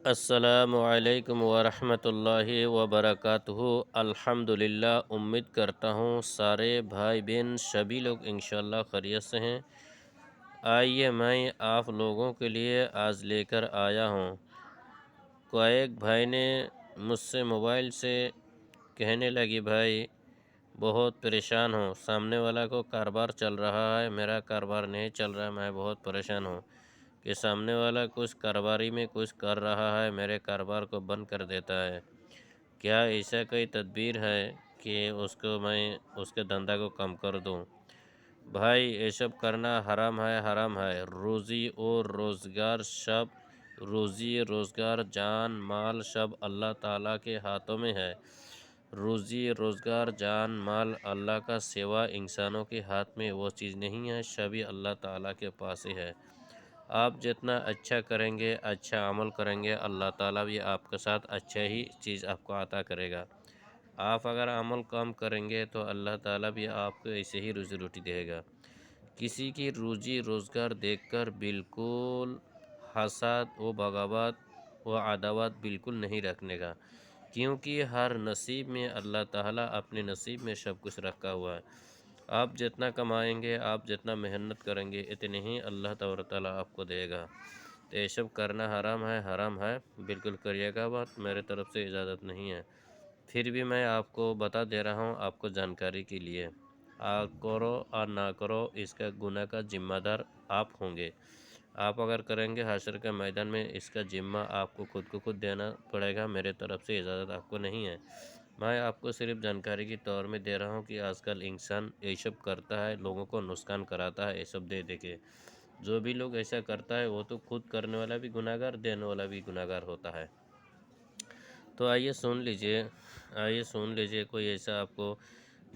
السلام علیکم ورحمۃ اللہ وبرکاتہ۔ الحمدللہ، امید کرتا ہوں سارے بھائی بہن سبھی لوگ انشاءاللہ خیریت سے ہیں۔ آئیے میں آپ لوگوں کے لیے آج لے کر آیا ہوں۔ ایک بھائی نے مجھ سے موبائل سے کہنے لگی، بھائی بہت پریشان ہوں، سامنے والا کو کاروبار چل رہا ہے، میرا کاروبار نہیں چل رہا، میں بہت پریشان ہوں کہ سامنے والا کچھ کاروباری میں کچھ کر رہا ہے، میرے کاروبار کو بند کر دیتا ہے۔ کیا ایسا کوئی تدبیر ہے کہ میں اس کے دھندا کو کم کر دوں؟ بھائی یہ سب کرنا حرام ہے، حرام ہے۔ روزی روزگار جان مال سب اللہ تعالیٰ کے ہاتھوں میں ہے۔ روزی روزگار جان مال اللہ کا سوا انسانوں کے ہاتھ میں وہ چیز نہیں ہے، سبھی اللہ تعالیٰ کے پاس ہی ہے۔ آپ جتنا اچھا کریں گے، اچھا عمل کریں گے، اللہ تعالیٰ بھی آپ کے ساتھ اچھا ہی چیز آپ کو عطا کرے گا۔ آپ اگر عمل کم کریں گے تو اللہ تعالیٰ بھی آپ کو ایسے ہی روزی روٹی دے گا۔ کسی کی روزی روزگار دیکھ کر بالکل حسد و بغاوت و عداوت بالکل نہیں رکھنے کا، کیونکہ ہر نصیب میں اللہ تعالیٰ اپنے نصیب میں سب کچھ رکھا ہوا ہے۔ آپ جتنا کمائیں گے، آپ جتنا محنت کریں گے، اتنے ہی اللہ تبارک تعالیٰ آپ کو دے گا۔ تو یہ سب کرنا حرام ہے، حرام ہے، بالکل کریے گا بات، میرے طرف سے اجازت نہیں ہے۔ پھر بھی میں آپ کو بتا دے رہا ہوں، آپ کو جانکاری کے لیے۔ آپ کرو اور نہ کرو، اس کا گناہ کا ذمہ دار آپ ہوں گے۔ آپ اگر کریں گے حشر کے میدان میں، اس کا ذمہ آپ کو خود دینا پڑے گا، میرے طرف سے اجازت آپ کو نہیں ہے۔ میں آپ کو صرف جانکاری کے طور میں دے رہا ہوں کہ آج کل انسان یہ سب کرتا ہے، لوگوں کو نقصان کراتا ہے، یہ سب دے کے۔ جو بھی لوگ ایسا کرتا ہے وہ تو خود کرنے والا بھی گناہ گار، دینے والا بھی گناہ گار ہوتا ہے۔ تو آئیے سن لیجئے کوئی ایسا آپ کو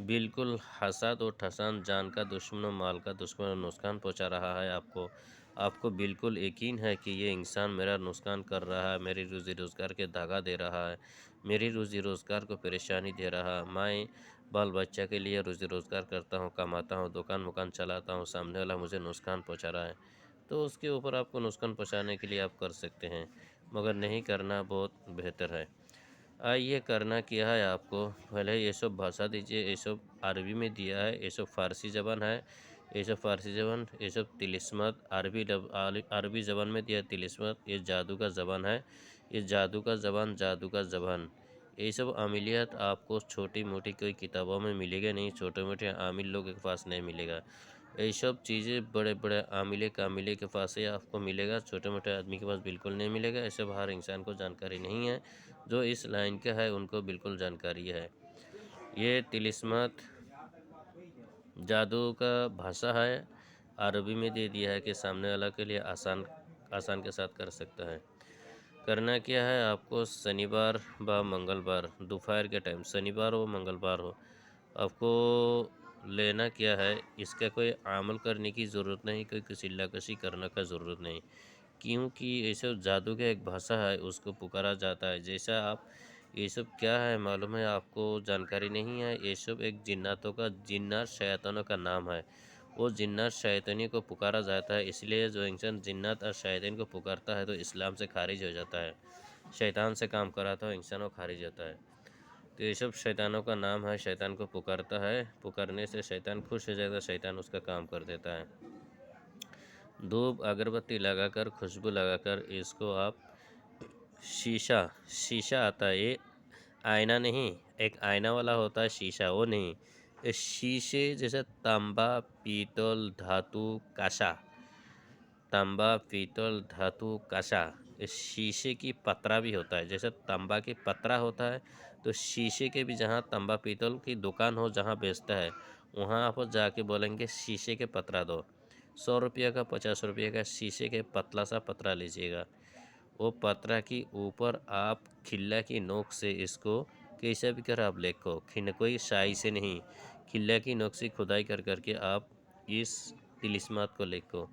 بالکل حسد و ٹھسان، جان کا دشمن و مال کا دشمن و نقصان پہنچا رہا ہے، آپ کو بالکل یقین ہے کہ یہ انسان میرا نقصان کر رہا ہے، میری روزی روزگار کے داغا دے رہا ہے، میری روزی روزگار کو پریشانی دے رہا ہے۔ میں بال بچہ کے لیے روزی روزگار کرتا ہوں، کماتا ہوں، دکان چلاتا ہوں، سامنے والا مجھے نقصان پہنچا رہا ہے، تو اس کے اوپر آپ کو نقصان پہنچانے کے لیے آپ کر سکتے ہیں، مگر نہیں کرنا بہت بہتر ہے۔ یہ کرنا کیا ہے آپ کو، پہلے یہ سب بھاشا دیجئے، یہ سب عربی میں دیا ہے، یہ سب فارسی زبان ہے، یہ سب طلسمات عربی زبان میں دیا طلسمات، یہ جادو کا زبان ہے، یہ جادو کا زبان۔ یہ سب عملیات آپ کو چھوٹی موٹی کوئی کتابوں میں ملے گا نہیں، چھوٹے موٹے عامل لوگوں کے پاس نہیں ملے گا۔ یہ سب چیزیں بڑے بڑے عاملے کے پاس ہی آپ کو ملے گا، چھوٹے موٹے آدمی کے پاس بالکل نہیں ملے گا۔ یہ سب ہر انسان کو جانکاری نہیں ہے، جو اس لائن کا ہے ان کو بالکل جانکاری ہے۔ یہ طلسمات جادو کا بھاشا ہے، عربی میں دے دیا ہے کہ سامنے والا کے لیے آسان کے ساتھ کر سکتا ہے۔ کرنا کیا ہے آپ کو، شنیوار با منگلوار دوپہر کے ٹائم، شنیوار ہو منگلوار ہو، آپ کو لینا کیا ہے، اس کا کوئی عمل کرنے کی ضرورت نہیں، کوئی کسیلہ کشی کرنے کا ضرورت نہیں، کیونکہ یہ سب جادو کا ایک بھاشا ہے، اس کو پکارا جاتا ہے۔ جیسا آپ یہ سب کیا ہے معلوم ہے، آپ کو جانکاری نہیں ہے، یہ سب ایک جنات شیطانوں کا نام ہے، وہ جنات شیطانی کو پکارا جاتا ہے، اس لیے جو انسان جنات اور شیطان کو پکارتا ہے تو اسلام سے خارج ہو جاتا ہے، شیطان سے کام کراتا ہے انسان کو خارج ہوتا ہے۔ تو یہ سب شیطانوں کا نام ہے، شیطان کو پکارتا ہے، پکارنے سے شیطان خوش ہو جاتا ہے، شیطان اس کا کام کر دیتا ہے۔ دھوپ اگربتی لگا کر، خوشبو لگا کر، اس کو آپ شیشہ آتا ہے، یہ آئینہ نہیں، ایک آئینہ والا ہوتا ہے شیشہ، وہ نہیں، اس شیشے جیسے تانبا پیتل دھاتو کاشا، اس شیشے کی پترا بھی ہوتا ہے، جیسے تانبا کی پترا ہوتا ہے، تو شیشے کے بھی جہاں تانبا پیتل کی دکان ہو جہاں بیچتا ہے، وہاں آپ جا کے بولیں گے شیشے کے پترا دو، 100 روپیہ کا 50 روپیہ کا شیشے کے پتلا سا پترا لیجیے گا۔ وہ پترا کی اوپر آپ کھلا کی نوک سے اس کو کیسا بھی کر آپ لکھو، کوئی شائی سے نہیں، کھلا کی نوک سے کھدائی کر کے آپ اس طلسمات کو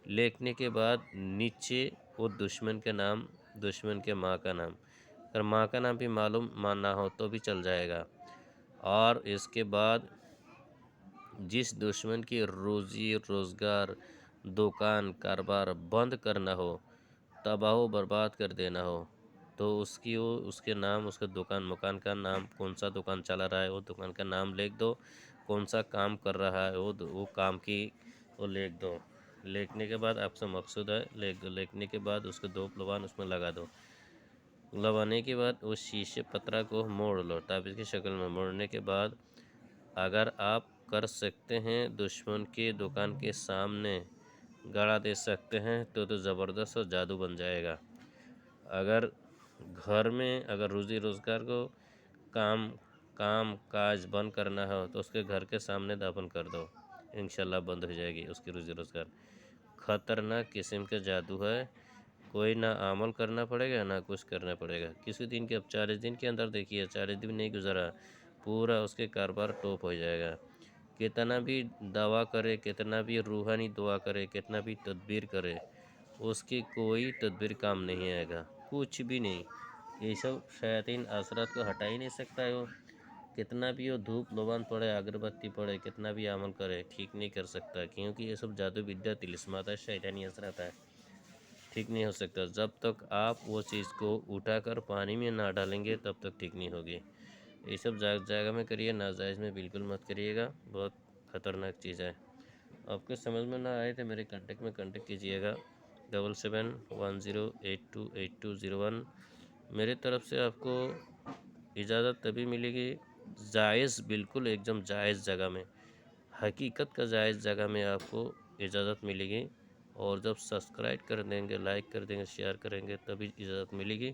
لکھنے کے بعد نیچے وہ دشمن کے نام، دشمن کے ماں کا نام، اگر ماں کا نام بھی معلوم نہ ہو تو بھی چل جائے گا، اور اس کے بعد جس دشمن کی روزی روزگار دکان کاروبار بند کرنا ہو، تباہ و برباد کر دینا ہو تو اس کے نام، اس کے مکان کا نام، کون سا دکان چلا رہا ہے وہ دکان کا نام لکھ دو، کون سا کام کر رہا ہے وہ کام کی وہ لکھ دو۔ لکھنے کے بعد آپ سے مقصود ہے لکھنے کے بعد اس کے 2 پلوان اس میں لگا دو۔ لگانے کے بعد اس شیشے پترا کو موڑ لو، تعویذ کی شکل میں۔ موڑنے کے بعد اگر آپ کر سکتے ہیں دشمن کی دکان کے سامنے گڑا دے سکتے ہیں تو زبردست اور جادو بن جائے گا۔ اگر گھر میں اگر روزی روزگار کو کام کاج بند کرنا ہو تو اس کے گھر کے سامنے دفن کر دو، انشاءاللہ بند ہو جائے گی اس کی روزی روزگار۔ خطرناک قسم کا جادو ہے، کوئی نہ عمل کرنا پڑے گا نہ کچھ کرنا پڑے گا کسی دن کے۔ اب 40 دن کے اندر دیکھیے 40 دن نہیں گزرا پورا اس کے کاروبار ٹوپ ہو جائے گا۔ کتنا بھی دعا کرے، کتنا بھی روحانی دعا کرے، کتنا بھی تدبیر کرے، اس کی کوئی تدبیر کام نہیں آئے گا، کچھ بھی نہیں۔ یہ سب شیاطین اثرات کو ہٹا ہی نہیں سکتا ہے وہ، کتنا بھی وہ دھوپ لوبان پڑے، اگربتی پڑے، کتنا بھی عمل کرے، ٹھیک نہیں کر سکتا، کیونکہ یہ سب جادو ودیا طلسمات ہے، شیطانی اثرات ہے، ٹھیک نہیں ہو سکتا۔ جب تک آپ وہ چیز کو اٹھا کر پانی میں نہ ڈالیں گے تب تک ٹھیک نہیں ہوگی۔ یہ سب جگہ میں کریے، ناجائز میں بالکل مت کریے گا، بہت خطرناک چیز ہے۔ آپ کو سمجھ میں نہ آئے تو میرے کانٹیکٹ میں کانٹیکٹ کیجیے گا 7710828201۔ میری طرف سے آپ کو اجازت تبھی ملے گی جائز، بالکل ایک دم جائز جگہ میں، حقیقت کا جائز جگہ میں آپ کو اجازت ملے گی، اور جب سبسکرائب کر دیں گے، لائک کر دیں گے، شیئر کریں گے تبھی اجازت ملے گی۔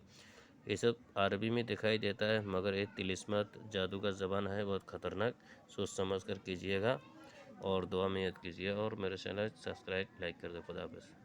یہ سب عربی میں دکھائی دیتا ہے مگر ایک طلسمات جادو کا زبان ہے، بہت خطرناک، سوچ سمجھ کر کیجیے گا اور دعا میں یاد کیجیے، اور میرے چینل سبسکرائب لائک کر دیں۔ خدا حافظ۔